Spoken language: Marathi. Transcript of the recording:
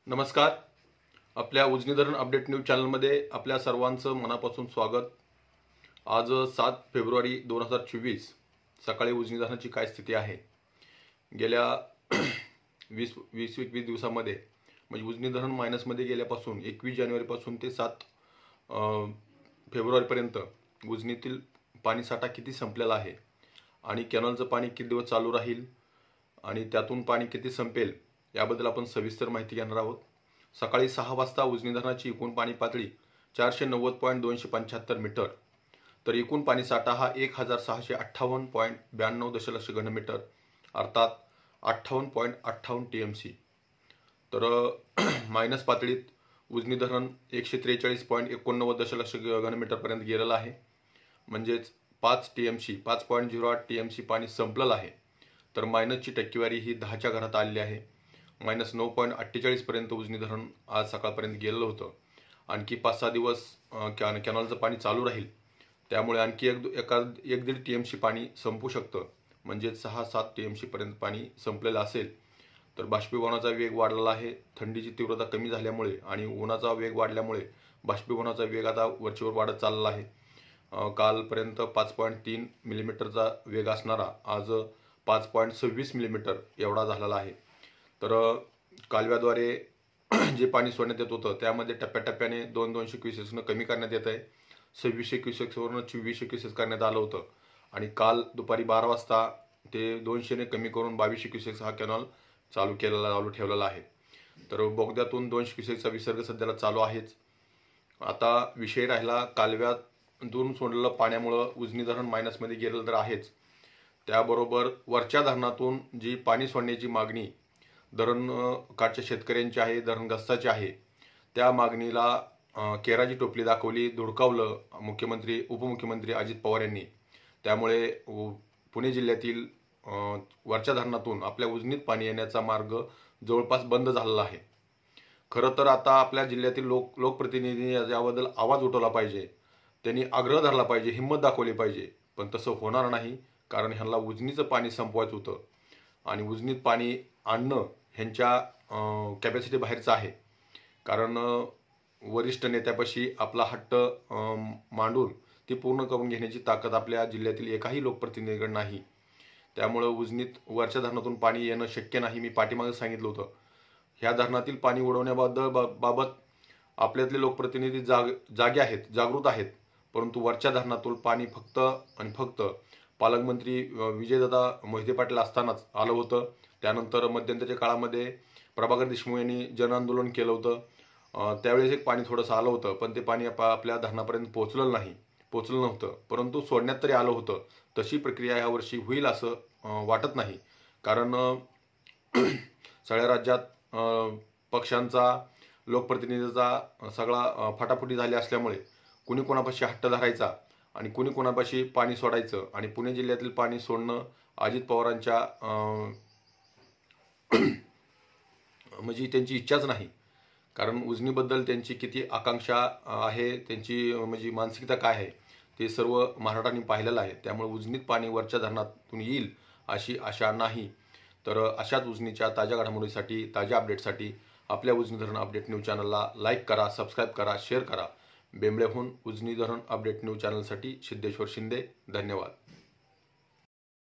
नमस्कार. आपल्या उजनी धरण अपडेट न्यूज चॅनलमध्ये आपल्या सर्वांचं मनापासून स्वागत. आज 7 फेब्रुवारी 2024 सकाळी उजनी धरणाची काय स्थिती आहे. गेल्या 20 दिवसामध्ये म्हणजे उजनी धरण मायनसमध्ये गेल्यापासून 21 जानेवारीपासून ते 7 फेब्रुवारीपर्यंत उजनीतील पाणीसाठा किती संपलेला आहे आणि कॅनलचं पाणी किती दिवस चालू राहील आणि त्यातून पाणी किती संपेल याबद्दल आपण सविस्तर माहिती घेणार आहोत. सकाळी 6 वाजता उजनी धरणाची एकूण पाणी पातळी 490.275 मीटर, तर एकूण पाणीसाठा हा 1658.92 दशलक्ष घनमीटर अर्थात 58.58 TMC. तर मायनस पातळीत उजनी धरण 143.89 दशलक्ष घनमीटरपर्यंत गेलेलं आहे. म्हणजेच 5.08 TMC पाणी संपलेलं आहे. तर मायनसची टक्केवारी ही 10च्या घरात आलेली आहे. -9.48 पर्यंत उजनी धरण आज सकाळपर्यंत गेलेलं होतं. आणखी 5-6 दिवस कॅनलचं पाणी चालू राहील, त्यामुळे आणखी 1-1.5 TMC पाणी संपू शकतं. म्हणजेच 6-7 TMC पर्यंत पाणी संपलेलं असेल. तर बाष्पीभवनाचा वेग वाढलेला आहे. थंडीची तीव्रता कमी झाल्यामुळे आणि उन्हाचा वेग वाढल्यामुळे बाष्पीभवनाचा वेग आता वरचेवर वाढत चालला आहे. कालपर्यंत 5.3 मिलीमीटरचा वेग असणारा आज 5.26 मिलीमीटर एवढा झालेला आहे. तर कालव्याद्वारे जे पाणी सोडण्यात येत होतं त्यामध्ये टप्प्याटप्प्याने 200 क्युसेक्सनं कमी करण्यात येत आहे. 2600 क्युसेक्सवरून 2400 क्युसेक्स करण्यात आलं होतं आणि काल दुपारी 12 वाजता ते 200ने कमी करून 2200 क्युसेक्स हा कॅनल चालू ठेवलेला आहे. तर बोगद्यातून 200 क्युसेक्सचा विसर्ग सध्याला चालू आहेच. आता विषय राहिला कालव्यातून सोडलेलं पाण्यामुळं उजनी धरण मायनसमध्ये गेलेलं तर आहेच, त्याबरोबर वरच्या धरणातून जी पाणी सोडण्याची मागणी धरण काठच्या शेतकऱ्यांची आहे, धरणग्रस्ताची आहे, त्या मागणीला केराची टोपली दाखवली, धुडकावलं मुख्यमंत्री उपमुख्यमंत्री अजित पवार यांनी. त्यामुळे पुणे जिल्ह्यातील वरच्या धरणातून आपल्या उजनीत पाणी येण्याचा मार्ग जवळपास बंद झालेला आहे. खरं तर आता आपल्या जिल्ह्यातील लोकप्रतिनिधींनी याबद्दल आवाज उठवला पाहिजे, त्यांनी आग्रह धरला पाहिजे, हिंमत दाखवली पाहिजे. पण तसं होणार नाही, कारण ह्यांना उजनीचं पाणी संपवायचं होतं आणि उजनीत पाणी आणणं ह्यांच्या कॅपॅसिटी बाहेरचं आहे. कारण वरिष्ठ नेत्यापाशी आपला हट्ट मांडून ती पूर्ण करून घेण्याची ताकद आपल्या जिल्ह्यातील एकाही लोकप्रतिनिधीकडे नाही. त्यामुळं उजनीत वरच्या धरणातून पाणी येणं शक्य नाही. मी पाठीमागे सांगितलं होतं, ह्या धरणातील पाणी उडवण्याबाबत आपल्यातले लोकप्रतिनिधी जागे आहेत, जागृत आहेत. परंतु वरच्या धरणातून पाणी फक्त आणि फक्त पालकमंत्री विजयदादा मोहिते पाटील असतानाच आलं होतं. त्यानंतर मध्यंतरीच्या काळामध्ये प्रभाकर देशमुख यांनी जनआंदोलन केलं होतं. त्यावेळेस एक पाणी थोडंसं आलं होतं, पण ते पाणी आपल्या धरणापर्यंत पोहोचलं नव्हतं. परंतु सोडण्यात तरी आलं होतं. तशी प्रक्रिया यावर्षी होईल असं वाटत नाही. कारण सगळ्या राज्यात पक्षांचा लोकप्रतिनिधीचा सगळा फाटाफुटी झाली असल्यामुळे कुणी कोणापाशी हट्ट धरायचा आणि कुणी कोणापाशी पाणी सोडायचं आणि पुणे जिल्ह्यातील पाणी सोडणं अजित पवारांच्या म्हणजे त्यांची इच्छाच नाही. कारण उजनीबद्दल त्यांची किती आकांक्षा आहे, त्यांची म्हणजे मानसिकता काय आहे ते सर्व महाराष्ट्राने पाहिलेलं आहे. त्यामुळे उजनीत पाणी वरच्या धरणातून येईल अशी आशा नाही. तर अशाच उजनीच्या ताज्या घडामोडीसाठी, ताज्या अपडेटसाठी आपल्या उजनी धरण अपडेट न्यूज चॅनलला लाईक करा, सबस्क्राईब करा, शेअर करा. बेंबळेहून उजनी धरण अपडेट न्यूज चॅनलसाठी सिद्धेश्वर शिंदे. धन्यवाद.